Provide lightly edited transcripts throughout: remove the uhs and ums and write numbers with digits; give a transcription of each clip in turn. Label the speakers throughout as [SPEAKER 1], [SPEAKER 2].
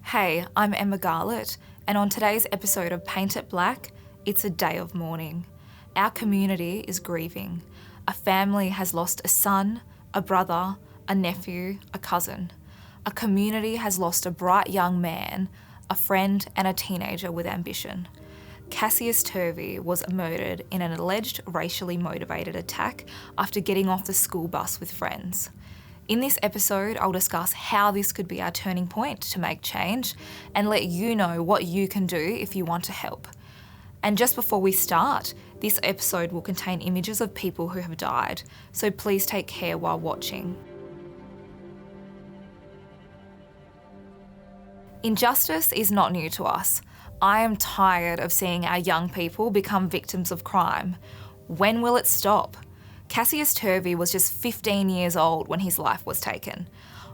[SPEAKER 1] Hey, I'm Emma Garlett, and on today's episode of Paint It Blak, it's a day of mourning. Our community is grieving. A family has lost a son, a brother, a nephew, a cousin. A community has lost a bright young man, a friend, and a teenager with ambition. Cassius Turvy was murdered in an alleged racially motivated attack after getting off the school bus with friends. In this episode, I'll discuss how this could be our turning point to make change and let you know what you can do if you want to help. And just before we start, this episode will contain images of people who have died, so please take care while watching. Injustice is not new to us. I am tired of seeing our young people become victims of crime. When will it stop? Cassius Turvy was just 15 years old when his life was taken.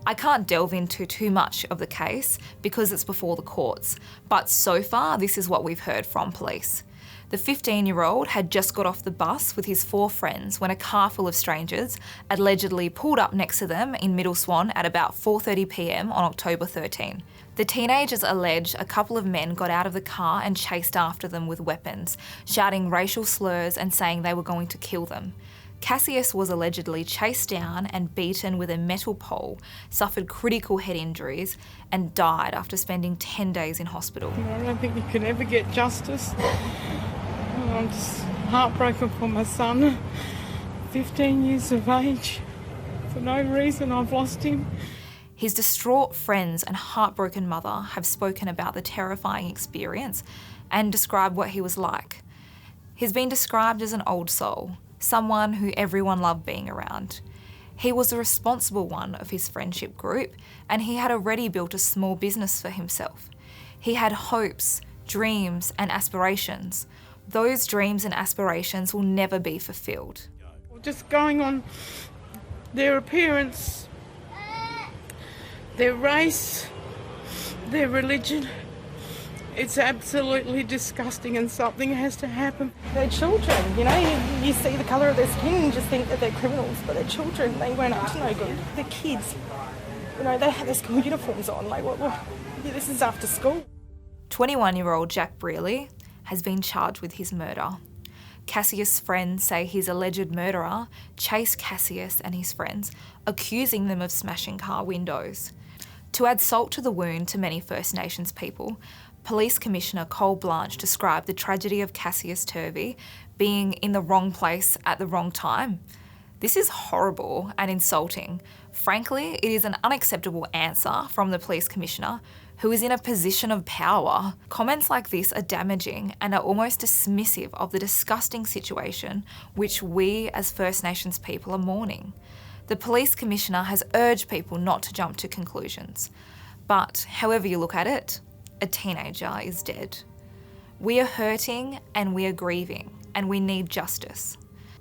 [SPEAKER 1] I can't delve into too much of the case because it's before the courts, but so far this is what we've heard from police. The 15-year-old had just got off the bus with his 4 friends when a car full of strangers allegedly pulled up next to them in Middle Swan at about 4:30 p.m. on October 13. The teenagers allege a couple of men got out of the car and chased after them with weapons, shouting racial slurs and saying they were going to kill them. Cassius was allegedly chased down and beaten with a metal pole, suffered critical head injuries, and died after spending 10 days in hospital.
[SPEAKER 2] I don't think you can ever get justice. I'm just heartbroken for my son, 15 years of age. For no reason, I've lost him.
[SPEAKER 1] His distraught friends and heartbroken mother have spoken about the terrifying experience and described what he was like. He's been described as an old soul, someone who everyone loved being around. He was the responsible one of his friendship group, and he had already built a small business for himself. He had hopes, dreams, and aspirations. Those dreams and aspirations will never be fulfilled.
[SPEAKER 2] Just going on their appearance, their race, their religion, it's absolutely disgusting and something has to happen.
[SPEAKER 3] They're children, you see the colour of their skin and just think that they're criminals, but they're children, they weren't up to no good. They're kids, they have their school uniforms on, this is after school.
[SPEAKER 1] 21-year-old Jack Brearley has been charged with his murder. Cassius' friends say his alleged murderer chased Cassius and his friends, accusing them of smashing car windows. To add salt to the wound to many First Nations people, Police Commissioner Cole Blanche described the tragedy of Cassius Turvy being in the wrong place at the wrong time. This is horrible and insulting. Frankly, it is an unacceptable answer from the Police Commissioner, who is in a position of power. Comments like this are damaging and are almost dismissive of the disgusting situation which we as First Nations people are mourning. The Police Commissioner has urged people not to jump to conclusions. But however you look at it, a teenager is dead. We are hurting and we are grieving and we need justice.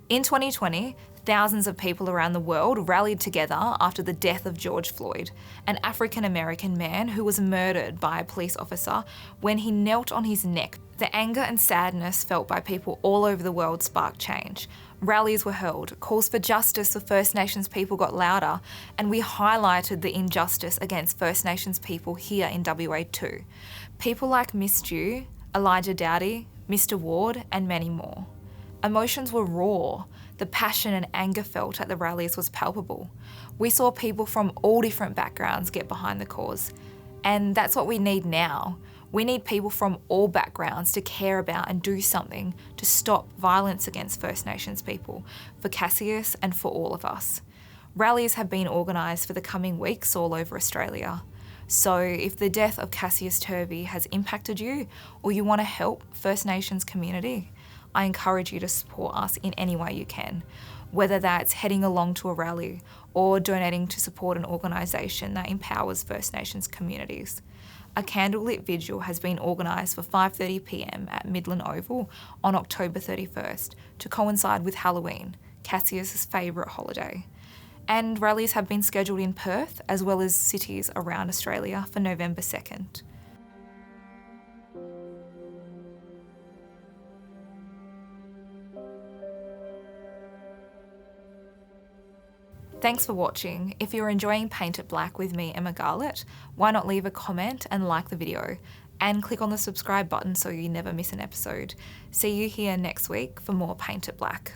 [SPEAKER 1] In 2020, thousands of people around the world rallied together after the death of George Floyd, an African-American man who was murdered by a police officer when he knelt on his neck. The anger and sadness felt by people all over the world sparked change. Rallies were held, calls for justice for First Nations people got louder, and we highlighted the injustice against First Nations people here in WA too. People like Miss Dew, Elijah Dowdy, Mr Ward, and many more. Emotions were raw. The passion and anger felt at the rallies was palpable. We saw people from all different backgrounds get behind the cause. And that's what we need now. We need people from all backgrounds to care about and do something to stop violence against First Nations people, for Cassius and for all of us. Rallies have been organised for the coming weeks all over Australia. So if the death of Cassius Turvy has impacted you or you want to help First Nations community, I encourage you to support us in any way you can, whether that's heading along to a rally or donating to support an organisation that empowers First Nations communities. A candlelit vigil has been organised for 5:30 p.m. at Midland Oval on October 31st to coincide with Halloween, Cassius' favourite holiday. And rallies have been scheduled in Perth as well as cities around Australia for November 2nd. Thanks for watching. If you're enjoying Paint It Black with me, Emma Garlett, why not leave a comment and like the video? And click on the subscribe button so you never miss an episode. See you here next week for more Paint It Black.